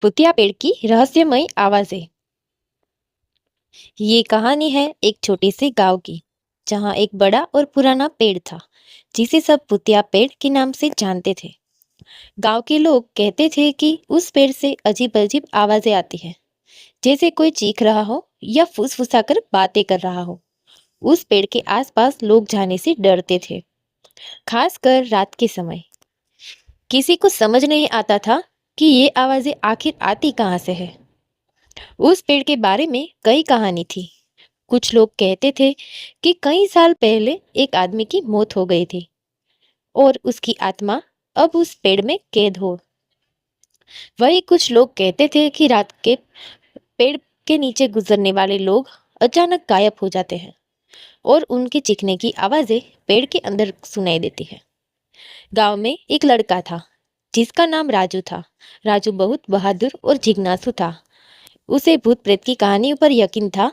भूतिया पेड़ की रहस्यमयी आवाजें। ये कहानी है एक छोटे से गांव की, जहां एक बड़ा और पुराना पेड़ था, जिसे सब भूतिया पेड़ के नाम से जानते थे। गांव के लोग कहते थे कि उस पेड़ से अजीब अजीब आवाजें आती हैं, जैसे कोई चीख रहा हो या फुसफुसाकर बातें कर रहा हो। उस पेड़ के आसपास लोग जाने से डरते थे, खासकर रात के समय। किसी को समझ नहीं आता था कि ये आवाजें आखिर आती कहाँ से है। उस पेड़ के बारे में कई कहानी थी। कुछ लोग कहते थे कि कई साल पहले एक आदमी की मौत हो गई थी और उसकी आत्मा अब उस पेड़ में कैद हो। वही कुछ लोग कहते थे कि रात के पेड़ के नीचे गुजरने वाले लोग अचानक गायब हो जाते हैं और उनके चीखने की आवाजें पेड़ के अंदर सुनाई देती है। गांव में एक लड़का था, जिसका नाम राजू था। राजू बहुत बहादुर और जिज्ञासु था। उसे भूत प्रेत की कहानियों पर यकीन था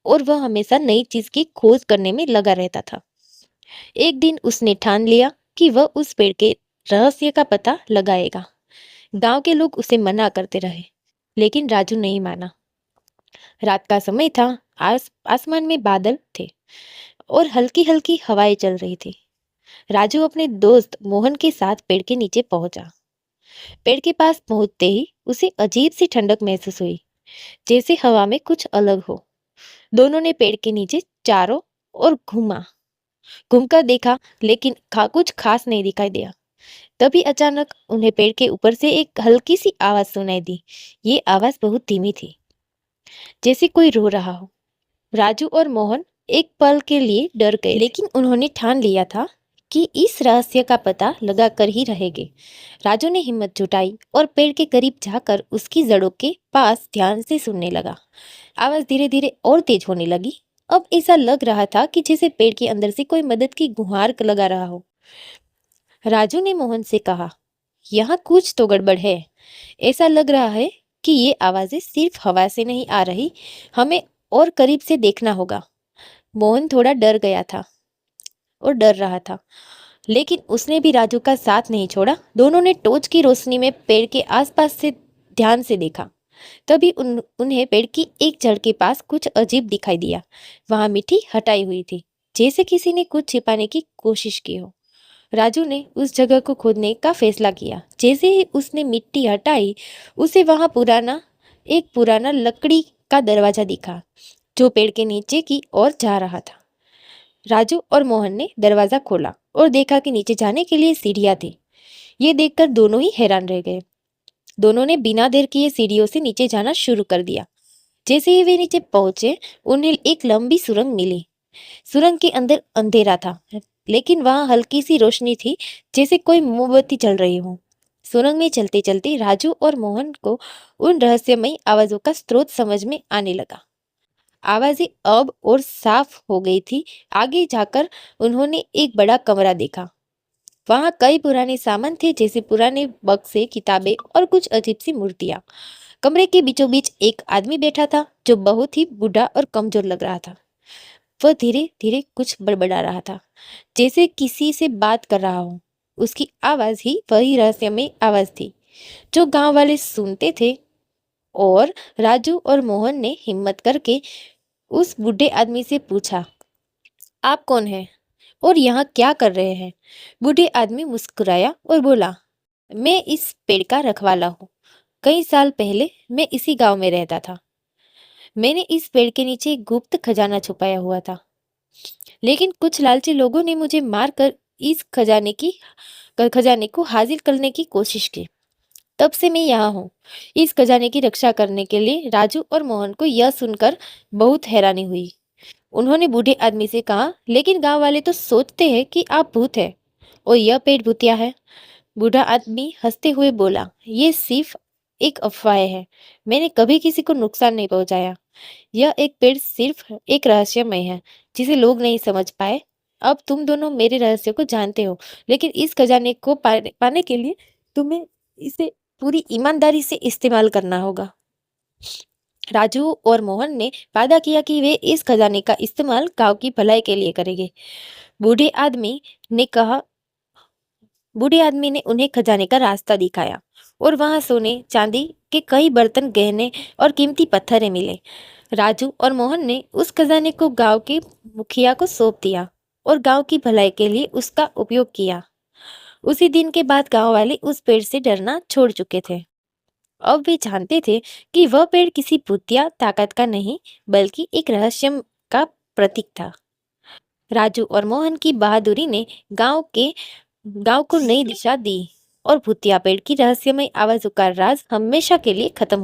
और वह हमेशा नई चीज की खोज करने में लगा रहता था। एक दिन उसने ठान लिया कि वह उस पेड़ के रहस्य का पता लगाएगा। गांव के लोग उसे मना करते रहे, लेकिन राजू नहीं माना। रात का समय था। आसमान में बादल थे और हल्की हल्की हवाएं चल रही थी। राजू अपने दोस्त मोहन के साथ पेड़ के नीचे पहुंचा। पेड़ के पास पहुंचते ही उसे अजीब सी ठंडक महसूस हुई, जैसे हवा में कुछ अलग हो। दोनों ने पेड़ के नीचे चारों ओर घूमकर देखा, लेकिन कुछ खास नहीं दिखाई दिया। तभी अचानक उन्हें पेड़ के ऊपर से एक हल्की सी आवाज सुनाई दी। ये आवाज बहुत धीमी थी, जैसे कोई रो रहा हो। राजू और मोहन एक पल के लिए डर गए, लेकिन उन्होंने ठान लिया था कि इस रहस्य का पता लगा कर ही रहेंगे। राजू ने हिम्मत जुटाई और पेड़ के करीब जाकर उसकी जड़ों के पास ध्यान से सुनने लगा। आवाज धीरे धीरे और तेज होने लगी। अब ऐसा लग रहा था कि जैसे पेड़ के अंदर से कोई मदद की गुहार लगा रहा हो। राजू ने मोहन से कहा, यहाँ कुछ तो गड़बड़ है। ऐसा लग रहा है कि ये आवाजें सिर्फ हवा से नहीं आ रही, हमें और करीब से देखना होगा। मोहन थोड़ा डर गया था और डर रहा था, लेकिन उसने भी राजू का साथ नहीं छोड़ा। दोनों ने टॉर्च की रोशनी में पेड़ के आसपास से ध्यान से देखा। तभी उन्हें पेड़ की एक जड़ के पास कुछ अजीब दिखाई दिया। वहां मिट्टी हटाई हुई थी, जैसे किसी ने कुछ छिपाने की कोशिश की हो। राजू ने उस जगह को खोदने का फैसला किया। जैसे ही उसने मिट्टी हटाई, उसे वहां एक पुराना लकड़ी का दरवाजा दिखा, जो पेड़ के नीचे की ओर जा रहा था। राजू और मोहन ने दरवाजा खोला और देखा कि नीचे जाने के लिए सीढ़ियां थी। ये देखकर दोनों ही हैरान रह गए। दोनों ने बिना देर किए सीढ़ियों से नीचे जाना शुरू कर दिया। जैसे ही वे नीचे पहुंचे, उन्हें एक लंबी सुरंग मिली। सुरंग के अंदर अंधेरा था, लेकिन वहां हल्की सी रोशनी थी, जैसे कोई मोमबत्ती चल रही हो। सुरंग में चलते चलते राजू और मोहन को उन रहस्यमयी आवाजों का स्रोत समझ में आने लगा। आवाजें अब और साफ हो गई थी। आगे जाकर उन्होंने एक बड़ा कमरा देखा। वहां कई पुराने सामान थे, जैसे पुराने बक्से, किताबें और कुछ अजीब सी मूर्तियां। कमरे के बीचों बीच एक आदमी बैठा था, जो बहुत ही बूढ़ा और कमजोर लग रहा था। वह धीरे धीरे कुछ बड़बड़ा रहा था, जैसे किसी से बात कर रहा हो। उसकी आवाज ही वही रहस्यमय आवाज थी जो गांव वाले सुनते थे। और राजू और मोहन ने हिम्मत करके उस बूढ़े आदमी से पूछा, आप कौन हैं और यहाँ क्या कर रहे हैं? बूढ़े आदमी मुस्कुराया और बोला, मैं इस पेड़ का रखवाला हूँ। कई साल पहले मैं इसी गांव में रहता था। मैंने इस पेड़ के नीचे एक गुप्त खजाना छुपाया हुआ था, लेकिन कुछ लालची लोगों ने मुझे मारकर इस खजाने को हासिल करने की कोशिश की। तब से मैं यहाँ हूँ, इस खजाने की रक्षा करने के लिए। राजू और मोहन को यह सुनकर बहुत हैरानी हुई। उन्होंने बूढ़े आदमी से कहा, लेकिन गांव वाले तो सोचते हैं कि आप भूत हैं और यह पेड़ भूतिया है। बूढ़ा आदमी हंसते हुए बोला, ये सिर्फ एक अफवाह है। मैंने कभी किसी को नुकसान नहीं पहुंचाया। यह एक पेड़ सिर्फ एक रहस्यमय है, जिसे लोग नहीं समझ पाए। अब तुम दोनों मेरे रहस्य को जानते हो, लेकिन इस खजाने को पाने के लिए तुम्हें इसे पूरी ईमानदारी से इस्तेमाल करना होगा। राजू और मोहन ने वादा किया कि वे इस खजाने का इस्तेमाल गांव की भलाई के लिए करेंगे। बूढ़े आदमी ने कहा बूढ़े आदमी ने उन्हें खजाने का रास्ता दिखाया और वहां सोने चांदी के कई बर्तन, गहने और कीमती पत्थरें मिले। राजू और मोहन ने उस खजाने को गांव के मुखिया को सौंप दिया और गांव की भलाई के लिए उसका उपयोग किया। उसी दिन के बाद गांव वाले उस पेड़ से डरना छोड़ चुके थे। अब वे जानते थे कि वह पेड़ किसी भूत या ताकत का नहीं, बल्कि एक रहस्य का प्रतीक था। राजू और मोहन की बहादुरी ने गांव को नई दिशा दी और भूतिया पेड़ की रहस्यमय आवाजों का राज हमेशा के लिए खत्म